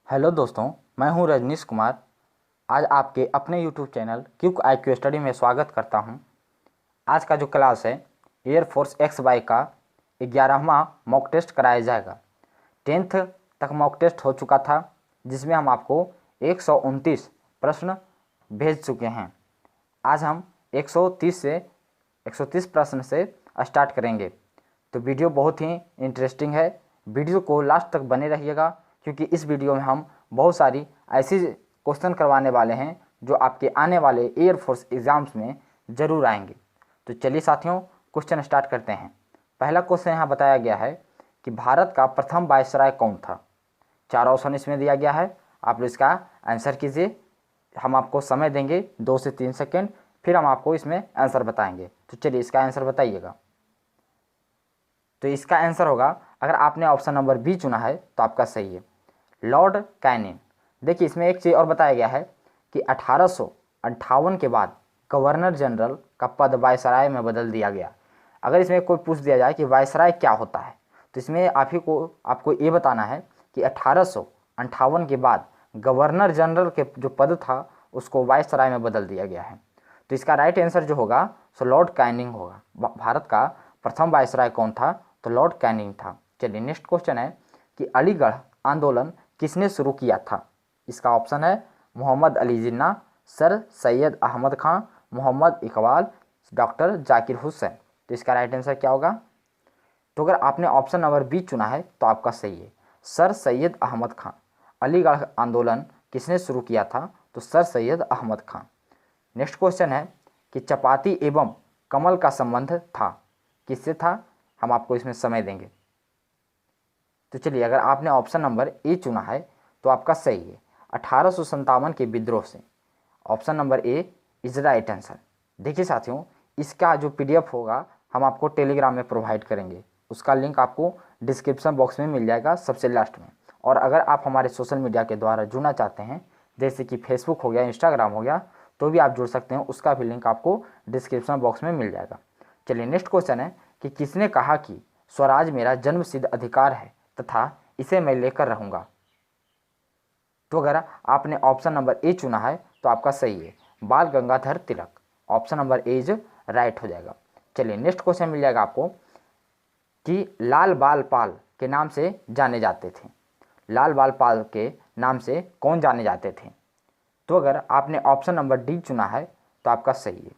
Hello दोस्तों, मैं हूं रजनीश कुमार। आज आपके अपने YouTube channel quick IQ study में स्वागत करता हूं। आज का जो क्लास है एयरफोर्स XY का 11वां मॉक टेस्ट कराया जाएगा। 10th तक मॉक टेस्ट हो चुका था, जिसमें हम आपको 129 प्रश्न भेज चुके हैं। आज हम 130 प्रश्न से स्टार्ट करेंगे। तो वीडियो बहुत ही इंटरेस्टिंग है। वीडियो को लास्ट तक बने रहिएगा, क्योंकि इस वीडियो में हम बहुत सारी ऐसी क्वेश्चन करवाने वाले हैं जो आपके आने वाले एयरफोर्स एग्ज़ाम्स में ज़रूर आएंगे। तो चलिए साथियों, क्वेश्चन स्टार्ट करते हैं। पहला क्वेश्चन यहाँ बताया गया है कि भारत का प्रथम वायसराय कौन था। 4 ऑप्शन इसमें दिया गया है, आप लोग इसका आंसर कीजिए। हम आपको समय देंगे 2 से 3 सेकेंड, फिर हम आपको इसमें आंसर बताएंगे। तो चलिए इसका आंसर बताइएगा। तो इसका आंसर होगा, अगर आपने ऑप्शन नंबर बी चुना है तो आपका सही है, लॉर्ड कैनिंग। देखिए इसमें एक चीज़ और बताया गया है कि 1858 के बाद गवर्नर जनरल का पद वायसराय में बदल दिया गया। अगर इसमें कोई पूछ दिया जाए कि वायसराय क्या होता है, तो इसमें आपको ये बताना है कि 1858 के बाद गवर्नर जनरल के जो पद था उसको वायसराय में बदल दिया गया है। तो इसका राइट आंसर जो होगा सो लॉर्ड कैनिंग होगा। भारत का प्रथम वायसराय कौन था, तो लॉर्ड कैनिंग था। चलिए नेक्स्ट क्वेश्चन है कि अलीगढ़ आंदोलन किसने शुरू किया था। इसका ऑप्शन है मोहम्मद अली जिन्ना, सर सैयद अहमद खां, मोहम्मद इकबाल, डॉक्टर जाकिर हुसैन। तो इसका राइट आंसर क्या होगा। तो अगर आपने ऑप्शन नंबर बी चुना है तो आपका सही है, सर सैयद अहमद खां। अलीगढ़ आंदोलन किसने शुरू किया था, तो सर सैयद अहमद खां। नेक्स्ट क्वेश्चन है कि चपाती एवं कमल का संबंध था, किससे था। हम आपको इसमें समय देंगे। तो चलिए, अगर आपने ऑप्शन नंबर ए चुना है तो आपका सही है, 1857 के विद्रोह से। Option number A is right answer. देखिए साथियों, इसका जो PDF होगा हम आपको टेलीग्राम में प्रोवाइड करेंगे। उसका लिंक आपको डिस्क्रिप्शन बॉक्स में मिल जाएगा सबसे लास्ट में। और अगर आप हमारे सोशल मीडिया के द्वारा जुड़ना चाहते हैं, जैसे कि फेसबुक हो गया, इंस्टाग्राम हो गया, तो भी आप जुड़ सकते हैं। उसका भी लिंक आपको डिस्क्रिप्शन बॉक्स में मिल जाएगा। चलिए नेक्स्ट क्वेश्चन है कि किसने कहा कि स्वराज मेरा जन्मसिद्ध अधिकार है तथा इसे मैं लेकर रहूँगा। तो अगर आपने ऑप्शन नंबर ए चुना है तो आपका सही है, Bal Gangadhar Tilak. Option number A is right हो जाएगा। चलिए नेक्स्ट क्वेश्चन मिल जाएगा आपको कि लाल बाल पाल के नाम से जाने जाते थे। लाल बाल पाल के नाम से कौन जाने जाते थे। तो अगर आपने ऑप्शन नंबर डी चुना है तो आपका सही है,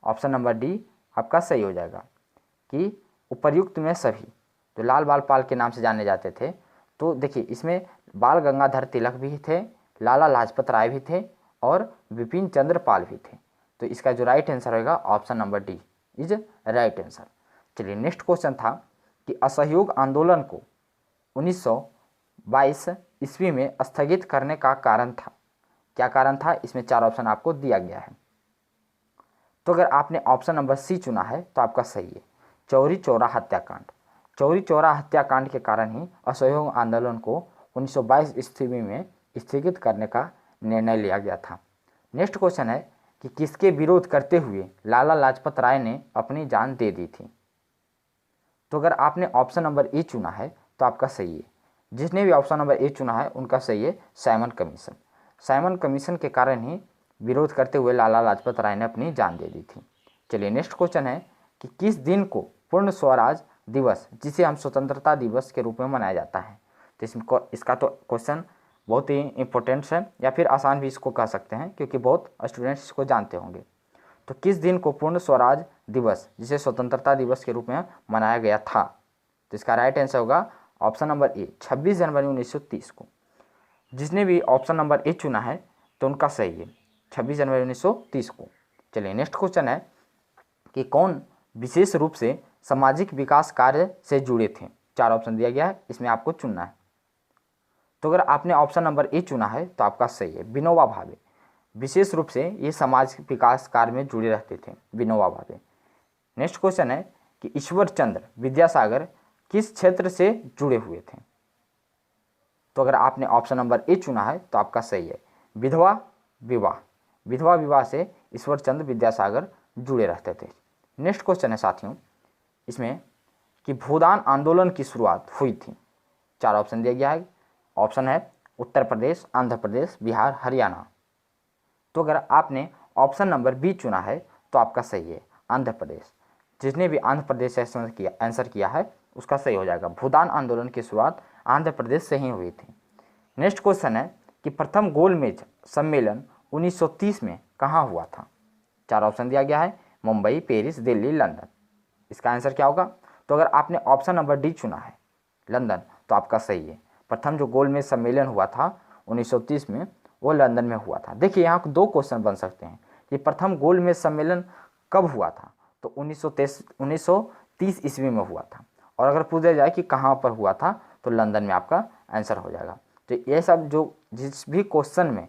ऑप्शन नंबर डी आपका सही हो जाएगा कि उपर्युक्त में सभी जो लाल बाल पाल के नाम से जाने जाते थे। तो देखिए इसमें बाल गंगाधर तिलक भी थे, लाला लाजपत राय भी थे और विपिन चंद्र पाल भी थे। तो इसका जो राइट आंसर होगा option number D is right answer. चलिए नेक्स्ट क्वेश्चन था कि असहयोग आंदोलन को 1922 ईस्वी में स्थगित करने का कारण था। क्या कारण था, इसमें 4 ऑप्शन आपको दिया गया है। तो अगर आपने ऑप्शन नंबर सी चुना है तो आपका सही है, चौरी चौरा हत्याकांड। चौरी चौरा हत्याकांड के कारण ही असहयोग आंदोलन को 1922 ईस्वी में स्थगित करने का निर्णय लिया गया था। नेक्स्ट क्वेश्चन है कि किसके विरोध करते हुए लाला लाजपत राय ने अपनी जान दे दी थी। तो अगर आपने ऑप्शन नंबर ए चुना है तो आपका सही है, जिसने भी ऑप्शन नंबर ए चुना है उनका सही है, साइमन कमीशन। साइमन कमीशन के कारण ही विरोध करते हुए लाला लाजपत राय ने अपनी जान दे दी थी। चलिए नेक्स्ट क्वेश्चन है कि किस दिन को पूर्ण स्वराज दिवस, जिसे हम स्वतंत्रता दिवस के रूप में मनाया जाता है। तो इसका तो क्वेश्चन बहुत ही इंपॉर्टेंट है, या फिर आसान भी इसको कह सकते हैं, क्योंकि बहुत स्टूडेंट्स इसको जानते होंगे। तो किस दिन को पूर्ण स्वराज दिवस, जिसे स्वतंत्रता दिवस के रूप में मनाया गया था। तो इसका राइट आंसर होगा ऑप्शन नंबर ए, 26 जनवरी 1930 को। जिसने भी ऑप्शन नंबर ए चुना है तो उनका सही है, 26 जनवरी 1930 को। चलिए नेक्स्ट क्वेश्चन है कि कौन विशेष रूप से सामाजिक विकास कार्य से जुड़े थे। 4 ऑप्शन दिया गया है, इसमें आपको चुनना है। तो अगर आपने ऑप्शन नंबर ए चुना है तो आपका सही है, विनोबा भावे। विशेष रूप से ये समाज विकास कार्य में जुड़े रहते थे, विनोबा भावे। नेक्स्ट क्वेश्चन है कि ईश्वर चंद्र विद्यासागर किस क्षेत्र से जुड़े हुए थे। तो अगर आपने ऑप्शन नंबर ए चुना है तो आपका सही है, विधवा विवाह। विधवा विवाह से ईश्वर चंद्र विद्यासागर जुड़े रहते थे। नेक्स्ट क्वेश्चन है साथियों इसमें कि भूदान आंदोलन की शुरुआत हुई थी। 4 ऑप्शन दिया गया है। ऑप्शन है उत्तर प्रदेश, आंध्र प्रदेश, बिहार, हरियाणा। तो अगर आपने ऑप्शन नंबर बी चुना है तो आपका सही है, आंध्र प्रदेश। जिसने भी आंध्र प्रदेश से आंसर किया है उसका सही हो जाएगा। भूदान आंदोलन की शुरुआत आंध्र प्रदेश से ही हुई थी। नेक्स्ट क्वेश्चन है कि प्रथम गोलमेज सम्मेलन 1930 में कहाँ हुआ था। 4 ऑप्शन दिया गया है, मुंबई, पेरिस, दिल्ली, लंदन। इसका आंसर क्या होगा? तो अगर आपने ऑप्शन नंबर डी चुना है, लंदन, तो आपका सही है। प्रथम जो गोलमेज सम्मेलन हुआ था 1930 में, वो लंदन में हुआ था। देखिए यहाँ 2 क्वेश्चन बन सकते हैं कि प्रथम गोलमेज सम्मेलन कब हुआ था, तो 1930 ईस्वी में हुआ था। और अगर पूछा जाए कि कहाँ पर हुआ था, तो लंदन में आपका आंसर हो जाएगा। तो ये सब जो जिस भी क्वेश्चन में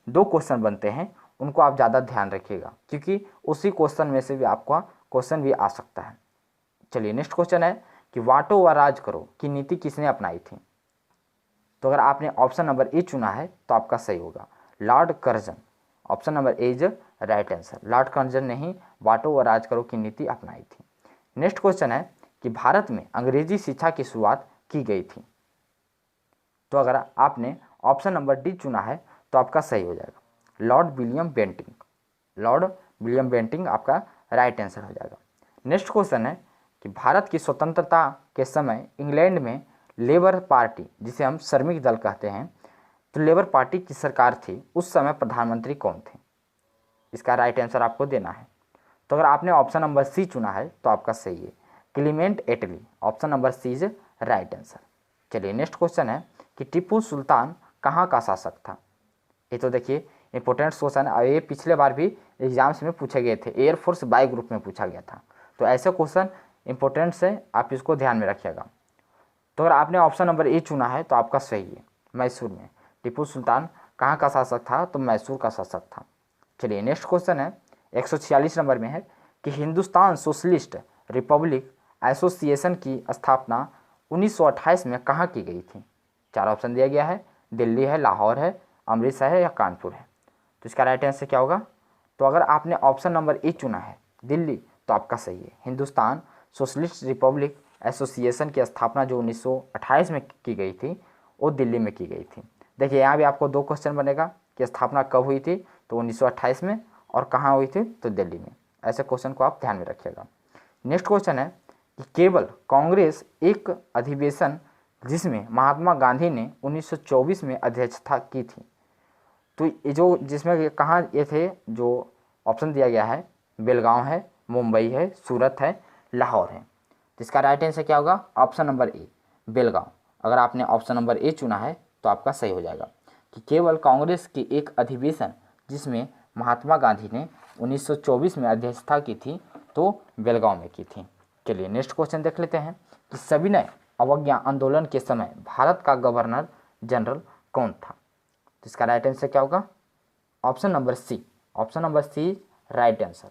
2 क्वेश्चन बनते हैं उनको आप ज़्यादा ध्यान रखिएगा, क्योंकि उसी क्वेश्चन में से भी आपका क्वेश्चन भी आ सकता है। चलिए नेक्स्ट क्वेश्चन है कि बांटो व राज करो की नीति किसने अपनाई थी। तो अगर आपने ऑप्शन नंबर ए चुना है तो आपका सही होगा, Lord Curzon. Option number A is right answer. Lord Curzon ने ही बांटो व राज करो की नीति अपनाई थी। नेक्स्ट क्वेश्चन है कि भारत में अंग्रेजी शिक्षा की शुरुआत की गई थी। तो अगर आपने ऑप्शन नंबर डी चुना है तो आपका सही हो जाएगा, Lord William Bentinck. Lord William Bentinck आपका राइट आंसर हो जाएगा। नेक्स्ट क्वेश्चन है कि भारत की स्वतंत्रता के समय इंग्लैंड में लेबर पार्टी, जिसे हम श्रमिक दल कहते हैं, तो लेबर पार्टी की सरकार थी, उस समय प्रधानमंत्री कौन थे? इसका राइट आंसर आपको देना है। तो अगर आपने ऑप्शन नंबर सी चुना है तो आपका सही है, Clement Attlee. Option number C is right answer. चलिए नेक्स्ट क्वेश्चन है कि टीपू सुल्तान कहाँ का शासक था। ये तो देखिए इंपॉर्टेंट क्वेश्चन है, और ये पिछले बार भी एग्जाम्स में पूछे गए थे, एयरफोर्स बाय ग्रुप में पूछा गया था। तो ऐसे क्वेश्चन इंपॉर्टेंट है, आप इसको ध्यान में रखिएगा। तो अगर आपने ऑप्शन नंबर ए चुना है तो आपका सही है, मैसूर में। टीपू सुल्तान कहाँ का शासक था? तो मैसूर का शासक था। चलिए नेक्स्ट क्वेश्चन है 146 नंबर में है कि हिंदुस्तान सोशलिस्ट रिपब्लिक एसोसिएशन की स्थापना 1928 में कहाँ की गई थी। 4 ऑप्शन दिया गया है, दिल्ली है, लाहौर है, अमृतसर है या कानपुर है। तो इसका राइट आंसर क्या होगा? तो अगर आपने ऑप्शन नंबर ए चुना है, दिल्ली, तो आपका सही है। हिंदुस्तान सोशलिस्ट रिपब्लिक एसोसिएशन की स्थापना जो 1928 में की गई थी, वो दिल्ली में की गई थी। देखिए यहाँ भी आपको 2 क्वेश्चन बनेगा कि स्थापना कब हुई थी, तो 1928 में, और कहाँ हुई थी, तो दिल्ली में। ऐसे क्वेश्चन को आप ध्यान में रखिएगा। नेक्स्ट क्वेश्चन है कि केवल कांग्रेस एक अधिवेशन जिसमें महात्मा गांधी ने 1924 में अध्यक्षता की थी, तो ये जो जिसमें कहाँ ये थे, जो ऑप्शन दिया गया है, बेलगांव है, मुंबई है, सूरत है, लाहौर है। तो इसका राइट आंसर क्या होगा? ऑप्शन नंबर ए, बेलगांव। अगर आपने ऑप्शन नंबर ए चुना है तो आपका सही हो जाएगा कि केवल कांग्रेस की एक अधिवेशन जिसमें महात्मा गांधी ने 1924 में अध्यक्षता की थी, तो बेलगांव में की थी। चलिए नेक्स्ट क्वेश्चन देख लेते हैं कि सविनय अवज्ञा आंदोलन के समय भारत का गवर्नर जनरल कौन था। तो इसका राइट आंसर क्या होगा? Option number C. Option number C right answer,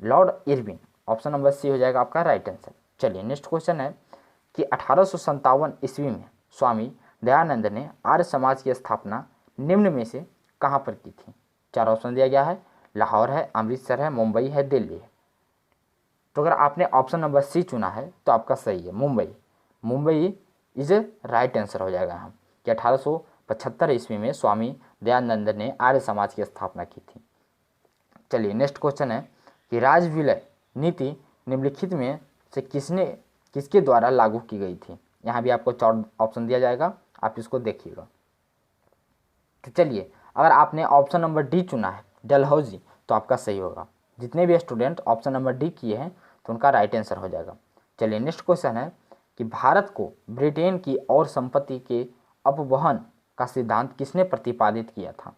Lord Irwin. Option number C हो जाएगा आपका राइट आंसर। चलिए नेक्स्ट क्वेश्चन है कि 1857 ईस्वी में स्वामी दयानंद ने आर्य समाज की स्थापना निम्न में से कहाँ पर की थी। 4 ऑप्शन दिया गया है, लाहौर है, अमृतसर है, मुंबई है, दिल्ली है। तो अगर आपने ऑप्शन नंबर सी चुना है तो आपका सही है, Mumbai. Mumbai is right answer हो जाएगा हम कि 1875 ईस्वी में स्वामी दयानंद ने आर्य समाज की स्थापना की थी। चलिए नेक्स्ट क्वेश्चन है कि राजविलय नीति निम्नलिखित में से किसके द्वारा लागू की गई थी। यहाँ भी आपको 4 ऑप्शन दिया जाएगा, आप इसको देखिएगा। तो चलिए अगर आपने ऑप्शन नंबर डी चुना है, डलहौजी, तो आपका सही होगा। जितने भी स्टूडेंट ऑप्शन नंबर डी किए हैं तो उनका राइट आंसर हो जाएगा। चलिए नेक्स्ट क्वेश्चन है कि भारत को ब्रिटेन की और संपत्ति के अपवहन का सिद्धांत किसने प्रतिपादित किया था।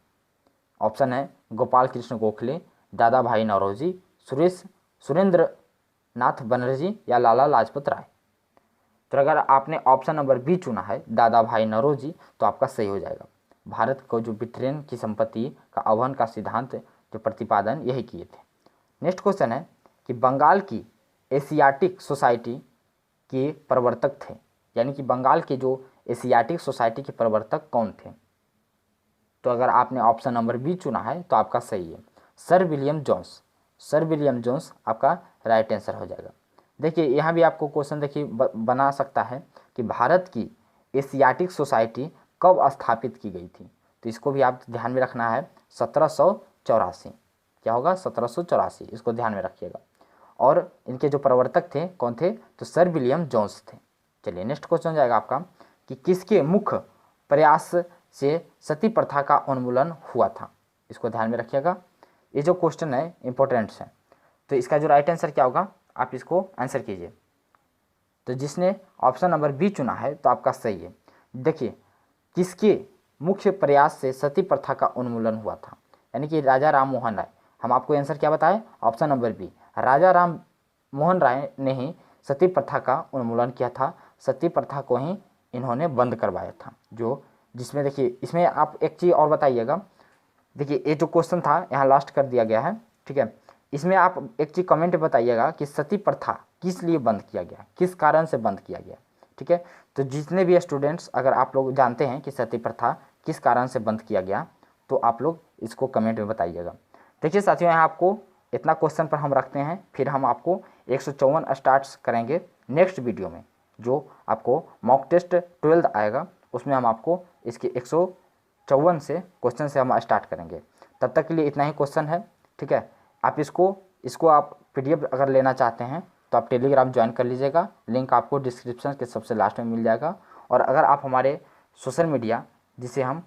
ऑप्शन है गोपाल कृष्ण गोखले, दादा भाई नौरोजी, सुरेंद्र नाथ बनर्जी या लाला लाजपत राय। तो अगर आपने ऑप्शन नंबर बी चुना है, दादा भाई नौरोजी, तो आपका सही हो जाएगा। भारत को जो ब्रिटेन की संपत्ति का अवहन का सिद्धांत जो प्रतिपादन यही किए थे। नेक्स्ट क्वेश्चन है कि बंगाल की एशियाटिक सोसाइटी के प्रवर्तक थे, यानी कि बंगाल के जो एशियाटिक सोसाइटी के प्रवर्तक कौन थे। तो अगर आपने ऑप्शन नंबर बी चुना है तो आपका सही है, sir William Jones. Sir William Jones आपका राइट आंसर हो जाएगा। देखिए यहाँ भी आपको क्वेश्चन देखिए बना सकता है कि भारत की एशियाटिक सोसाइटी कब स्थापित की गई थी? तो इसको भी आप ध्यान में रखना है, 1784। क्या होगा? 1784, इसको ध्यान में रखिएगा। और इनके जो प्रवर्तक थे कौन थे? तो सर विलियम जोन्स थे। चलिए नेक्स्ट क्वेश्चन जाएगा आपका कि किसके मुख्य प्रयास से सती प्रथा का उन्मूलन हुआ था? इसको ध्यान में रखिएगा, ये जो क्वेश्चन है इंपॉर्टेंट है। तो इसका जो राइट आंसर क्या होगा, आप इसको आंसर कीजिए। तो जिसने ऑप्शन नंबर बी चुना है तो आपका सही है। देखिए, किसके मुख्य प्रयास से सती प्रथा का उन्मूलन हुआ था, यानी कि राजा राम मोहन राय। हम आपको आंसर क्या बताएं? ऑप्शन नंबर बी, राजा राम मोहन राय ने ही सती प्रथा का उन्मूलन किया था। सती प्रथा को ही इन्होंने बंद करवाया था। जो जिसमें देखिए, इसमें आप एक चीज़ और बताइएगा। देखिए, ये जो क्वेश्चन था यहाँ लास्ट कर दिया गया है, ठीक है। इसमें आप एक चीज़ कमेंट में बताइएगा कि सती प्रथा किस लिए बंद किया गया, किस कारण से बंद किया गया, ठीक है। तो जितने भी स्टूडेंट्स, अगर आप लोग जानते हैं कि सती प्रथा किस कारण से बंद किया गया, तो आप लोग इसको कमेंट में बताइएगा। देखिए साथियों, यहाँ आपको इतना क्वेश्चन पर हम रखते हैं, फिर हम आपको 154 स्टार्ट करेंगे नेक्स्ट वीडियो में। जो आपको मॉक टेस्ट 12 आएगा, उसमें हम आपको इसके 154 से क्वेश्चन से हम स्टार्ट करेंगे। तब तक के लिए इतना ही क्वेश्चन है, ठीक है। आप इसको आप PDF अगर लेना चाहते हैं तो आप टेलीग्राम ज्वाइन कर लीजिएगा, लिंक आपको डिस्क्रिप्शन के सबसे लास्ट में मिल जाएगा। और अगर आप हमारे सोशल मीडिया, जिसे हम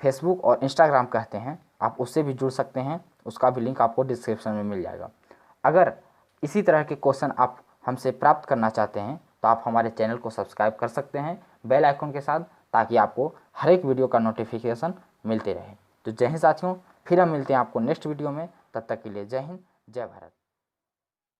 फेसबुक और इंस्टाग्राम कहते हैं, आप उससे भी जुड़ सकते हैं, उसका भी लिंक आपको डिस्क्रिप्शन में मिल जाएगा। अगर इसी तरह के क्वेश्चन आप हमसे प्राप्त करना चाहते हैं तो आप हमारे चैनल को सब्सक्राइब कर सकते हैं बेल आइकन के साथ, ताकि आपको हर एक वीडियो का नोटिफिकेशन मिलते रहे। तो जय हिंद साथियों, फिर हम मिलते हैं आपको नेक्स्ट वीडियो में। तब तक के लिए जय हिंद, जय भारत।